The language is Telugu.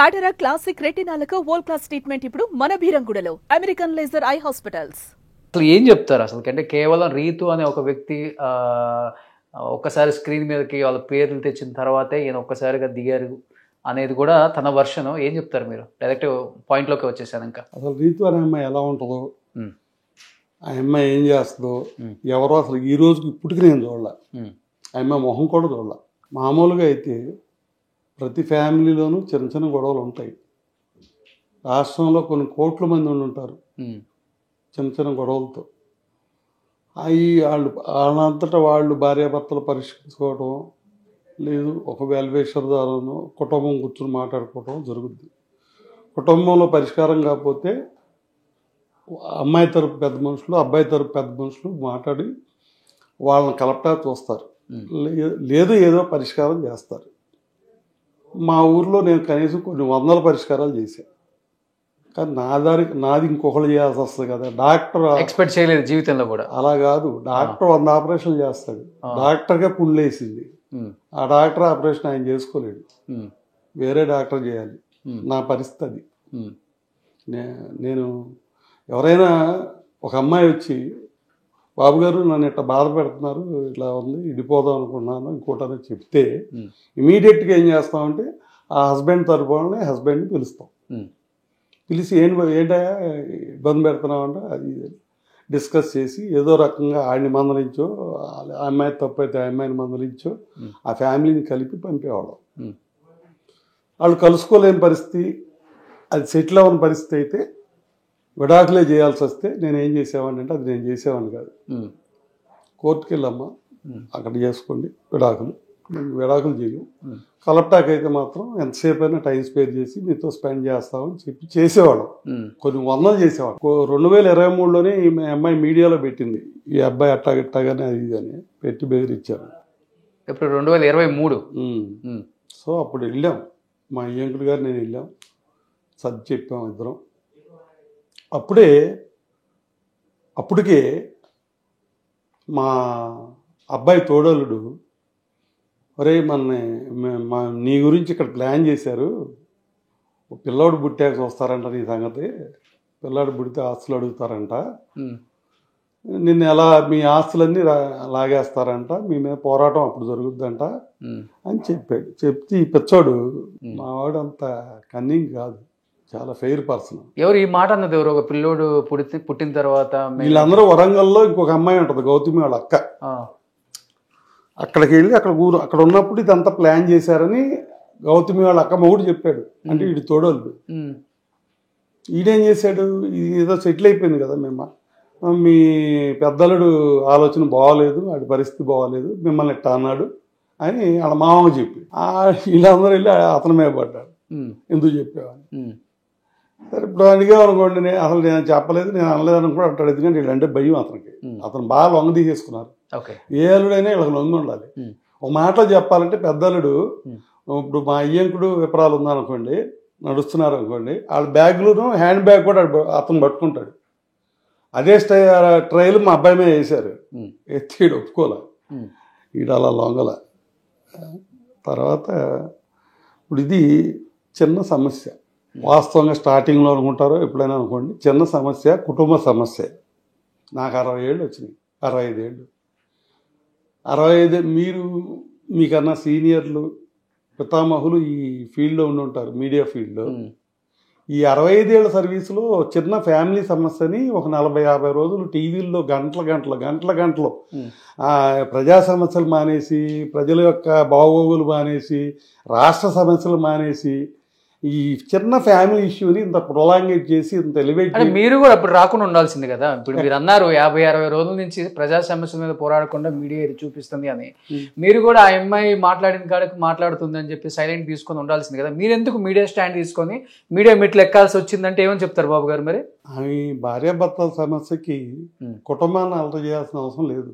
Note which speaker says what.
Speaker 1: కాటరా క్లాసిక్ రెటినాలకు వరల్డ్ క్లాస్ ట్రీట్మెంట్ ఇప్పుడు మన భీరంగూడలో అమెరికన్ లేజర్ ఐ హాస్పిటల్స్.
Speaker 2: అసలు ఏం చెప్తారు అసలు అంటే కేవలం రీతు అనే ఒక వ్యక్తి ఒక్కసారి స్క్రీన్ మీదకి వాళ్ళ పేర్లు తెచ్చిన తర్వాతే ఈయన ఒక్కసారిగా దిగారు అనేది కూడా తన వర్షన్. ఏం చెప్తారు మీరు? డైరెక్ట్ పాయింట్లోకి వచ్చేసాను. ఇంకా
Speaker 3: అసలు రీతు అనే అమ్మాయి ఎలా ఉంటుందో, ఆ అమ్మాయి ఏం చేస్తుందో ఎవరో అసలు ఈ రోజుకి ఇప్పటికి నేను చూడలే. ఆ అమ్మాయి మొహం కూడా చూడలే. మామూలుగా అయితే ప్రతి ఫ్యామిలీలోనూ చిన్న చిన్న గొడవలు ఉంటాయి. రాష్ట్రంలో కొన్ని కోట్ల మంది ఉంటారు చిన్న చిన్న గొడవలతో. అవి వాళ్ళంతటా వాళ్ళు భార్యాభర్తలు పరిష్కరించుకోవటం లేదు, ఒక వెల్వేషర్ ద్వారాను కుటుంబం కూర్చొని మాట్లాడుకోవటం జరుగుద్ది. కుటుంబంలో పరిష్కారం కాకపోతే అమ్మాయి తరపు పెద్ద మనుషులు, అబ్బాయి తరపు పెద్ద మనుషులు మాట్లాడి వాళ్ళని కలపటా చూస్తారు, లేదు ఏదో పరిష్కారం చేస్తారు. మా ఊర్లో నేను కనీసం కొన్ని వందల పరిష్కారాలు చేశాను. కానీ నాది ఇంకొకళ్ళు చేయాల్సి వస్తుంది కదా. డాక్టర్
Speaker 2: ఎక్స్పెక్ట్ చేయలేదు జీవితంలో కూడా.
Speaker 3: అలా కాదు, డాక్టర్ 100 ఆపరేషన్లు చేస్తాడు, డాక్టర్గా పుండ్లేసింది. ఆ డాక్టర్ ఆపరేషన్ ఆయన చేసుకోలేడు, వేరే డాక్టర్ చేయాలి. నా పరిస్థితి. నేను ఎవరైనా ఒక అమ్మాయి వచ్చి బాబు గారు నన్ను ఇట్లా బాధ పెడుతున్నారు, ఇట్లా ఉంది, ఇడిపోదాం అనుకున్నాను ఇంకోటని చెప్తే ఇమీడియట్గా ఏం చేస్తామంటే ఆ హస్బెండ్ తరపునే హస్బెండ్ని పిలుస్తాం. పిలిచి ఏంటా ఇబ్బంది పెడుతున్నావు అంటే అది డిస్కస్ చేసి ఏదో రకంగా ఆడిని మందలించో, ఆ అమ్మాయి తప్పైతే ఆ అమ్మాయిని మందలించో ఆ ఫ్యామిలీని కలిపి పంపేవాళ్ళం. వాళ్ళు కలుసుకోలేని పరిస్థితి, అది సెటిల్ అవ్వని పరిస్థితి అయితే విడాకులే చేయాల్సి వస్తే నేను ఏం చేసేవాడిని అంటే అది నేను చేసేవాడిని కాదు. కోర్టుకి వెళ్ళమ్మా, అక్కడ చేసుకోండి విడాకులు, విడాకులు చేయు. కలెక్టాక్ అయితే మాత్రం ఎంతసేపు అయినా టైం స్పేర్ చేసి మీతో స్పెండ్ చేస్తామని చెప్పి చేసేవాళ్ళం. కొన్ని వందలు చేసేవాళ్ళం. 2023లోనే ఈ అమ్మాయి మీడియాలో పెట్టింది, ఈ అబ్బాయి అట్టాగిట్టాగానే అది ఇది అని పెట్టి బెదిరించారు.
Speaker 2: ఇప్పుడు 2023.
Speaker 3: సో అప్పుడు వెళ్ళాం, మా అయ్యంకుడు గారు నేను వెళ్ళాం, సర్ది చెప్పాం ఇద్దరం. అప్పటికే మా అబ్బాయి తోడలుడు, ఒరే నీ గురించి ఇక్కడ ప్లాన్ చేశారు, పిల్లాడు పుట్టాక చూస్తారంట నీ సంగతి, పిల్లాడు పుడితే ఆస్తులు అడుగుతారంట, నిన్ను ఎలా మీ ఆస్తులన్నీ లాగేస్తారంట, మీ మీద పోరాటం అప్పుడు జరుగుద్దంట అని చెప్పాడు. చెప్తే ఈ పిచ్చోడు మావాడు అంత కన్నింగ్ కాదు, చాలా ఫెయిర్ పర్సన్.
Speaker 2: ఎవరు ఈ మాట అన్నది? ఎవరు? ఒక పిల్లోడు పుట్టిన తర్వాత
Speaker 3: వీళ్ళందరూ వరంగల్లో ఇంకొక అమ్మాయి ఉంటుంది, గౌతమి వాళ్ళ అక్క. అక్కడికి వెళ్ళి అక్కడ ఉన్నప్పుడు ఇదంతా ప్లాన్ చేశారని గౌతమి వాళ్ళ అక్క మొగుడు చెప్పాడు. అంటే వీడి తోడోళ్ళు. ఈడేం చేశాడు, ఇది ఏదో సెటిల్ అయిపోయింది కదా, మీ పెద్దలుడు ఆలోచన బాగోలేదు, వాడి పరిస్థితి బాగోలేదు, మిమ్మల్ని ఇట్టా అన్నాడు అని వాళ్ళ మామకు చెప్పి వీళ్ళందరూ వెళ్ళి అతని మీద పడ్డాడు, ఎందుకు చెప్పేవాడిని. సరే ఇప్పుడు అడిగామనుకోండి, అసలు నేను చెప్పలేదు, నేను అనలేదు అని కూడా అంటాడు. ఎందుకంటే వీళ్ళంటే భయం అతనికి. అతను బాగా లొంగ తీసేసుకున్నారు. ఏ అల్లుడైనా వీళ్ళకి లొంగి ఉండాలి. ఒక మాటలో చెప్పాలంటే పెద్దలుడు, ఇప్పుడు మా అయ్యంకుడు విపరాలు ఉందనుకోండి, నడుస్తున్నారు అనుకోండి, వాళ్ళ బ్యాగ్లోనూ హ్యాండ్ బ్యాగ్ కూడా అతను పట్టుకుంటాడు. అదే ట్రైల్ మా అబ్బాయి మీద వేశారు, ఎత్తి వీడు ఒప్పుకోలే, వీడు అలా లొంగల. తర్వాత ఇప్పుడు ఇది చిన్న సమస్య, వాస్తవంగా స్టార్టింగ్లో అనుకుంటారో ఎప్పుడైనా అనుకోండి, చిన్న సమస్య, కుటుంబ సమస్య. నాకు 60 ఏళ్ళు వచ్చినాయి, 65 ఏళ్ళు. 65 మీకన్నా సీనియర్లు పితామహులు ఈ ఫీల్డ్లో ఉండి ఉంటారు, మీడియా ఫీల్డ్లో. ఈ 65 ఏళ్ల సర్వీసులో చిన్న ఫ్యామిలీ సమస్యని ఒక 40-50 రోజులు టీవీల్లో గంటలు ప్రజా సమస్యలు మానేసి, ప్రజల యొక్క బాగోగులు మానేసి, రాష్ట్ర సమస్యలు మానేసి, ఈ చిన్న ఫ్యామిలీ ఇష్యూని ఇంత ప్రొలాంగేట్ చేసి ఇంత ఎలివేట్ చేసి,
Speaker 2: మీరు కూడా అప్పుడు రాకుండా ఉండాల్సింది కదా. ఇప్పుడు మీరు అన్నారు 50-60 రోజుల నుంచి ప్రజా సమస్యల మీద పోరాడకుండా మీడియా ఇది చూపిస్తుంది అని. మీరు కూడా ఆ అమ్మాయి మాట్లాడిన కాడికి మాట్లాడుతుంది అని చెప్పి సైలెంట్ తీసుకొని ఉండాల్సింది కదా. మీరు ఎందుకు మీడియా స్టాండ్ తీసుకొని మీడియా మెట్లు ఎక్కాల్సి వచ్చిందంటే ఏమని చెప్తారు బాబు గారు? మరి
Speaker 3: భార్యాభర్తల సమస్యకి కుటుంబాన్ని అలర చేయాల్సిన అవసరం లేదు.